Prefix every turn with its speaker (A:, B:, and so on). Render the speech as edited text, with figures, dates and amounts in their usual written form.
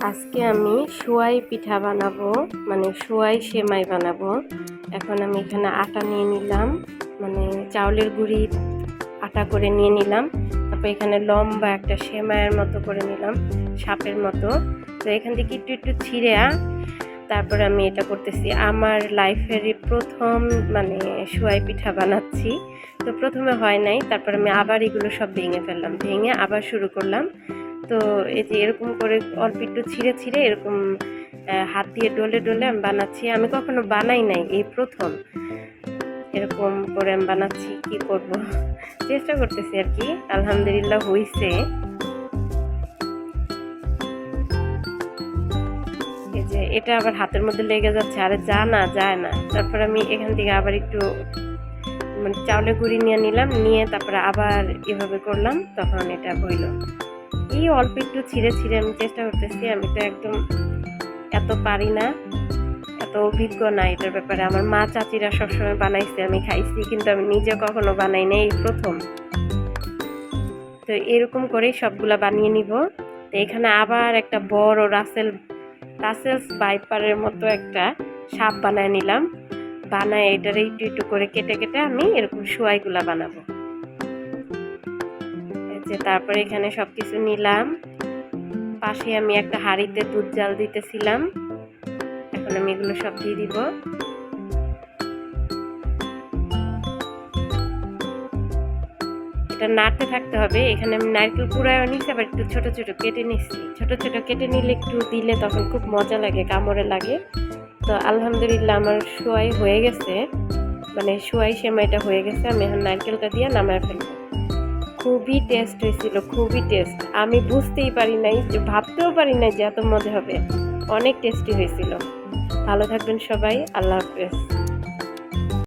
A: আজকে আমি সোয়াই পিঠা বানাবো, মানে সোয়াই সেমাই বানাবো। এখন আমি এখানে আটা নিয়ে নিলাম, মানে চাউলের গুঁড়ি আটা করে নিয়ে নিলাম। তারপর এখানে লম্বা একটা সেমাইয়ের মতো করে নিলাম, সাপের মতো। তো এখান থেকে একটু একটু ছিঁড়ে তারপরে আমি এটা করতেছি। আমার লাইফের প্রথম মানে সোয়াই পিঠা বানাচ্ছি। তো প্রথমে হয় নাই, তারপর আমি আবার এগুলো সব ভেঙে ফেললাম, ভেঙে আবার শুরু করলাম। তো এই যে এরকম করে অল্প একটু ছিঁড়ে ছিঁড়ে এরকম হাত দিয়ে ডলে ডলে আমি বানাচ্ছি। আমি কখনো বানাই নাই, এই প্রথম এরকম করে আমি বানাচ্ছি। কি করব, চেষ্টা করতেছি আর কি। আলহামদুলিল্লাহ হইছে। এই যে এটা আবার হাতের মধ্যে লেগে যাচ্ছে, আরে যায় না। তারপর আমি এখান থেকে আবার একটু মানে চাউলের গুঁড়ি নিয়ে নিলাম, নিয়ে তারপরে আবার এভাবে করলাম, তখন এটা হইল। এই অল্প একটু ছিঁড়ে ছিঁড়ে আমি চেষ্টা করতেছি। আমি তো একদম এত পারি না, এত অভিজ্ঞ না এটার ব্যাপারে। আমার মা চাচিরা সবসময় বানাইছে, আমি খাইছি, কিন্তু আমি নিজে কখনো বানাই নাই, এই প্রথম। তো এরকম করেই সবগুলা বানিয়ে নিব। তো এখানে আবার একটা বড় রাসেলস ভাইপারের মতো একটা সাপ বানায় নিলাম। বানায় এটারে একটু একটু করে কেটে কেটে আমি এরকম সোয়াইগুলা বানাবো। যে তারপরে এখানে সবকিছু নিলাম। পাশে আমি একটা হাঁড়িতে দুধ জাল দিতেছিলাম। এখন আমি এগুলো সব দিয়ে দিব। এটা নাড়তে থাকতে হবে। এখানে আমি নারকেল কুড়ায়ও নিচ্ছি, আবার একটু ছোট ছোট কেটে নিচ্ছি। ছোট ছোট কেটে নিলে একটু দিলে তখন খুব মজা লাগে, কামড়ে লাগে। তো আলহামদুলিল্লাহ আমার সোয়াই হয়ে গেছে, মানে সোয়াই সেমাইটা হয়ে গেছে। আমি এখন নারকেলটা দিয়ে নামায় ফেলবো। খুবই টেস্ট হয়েছিল, খুবই টেস্ট। আমি বুঝতেই পারি নাই, যে ভাবতেও পারি নাই যে এত মজা হবে। অনেক টেস্টি হয়েছিল। ভালো থাকবেন সবাই, আল্লাহ হাফেজ।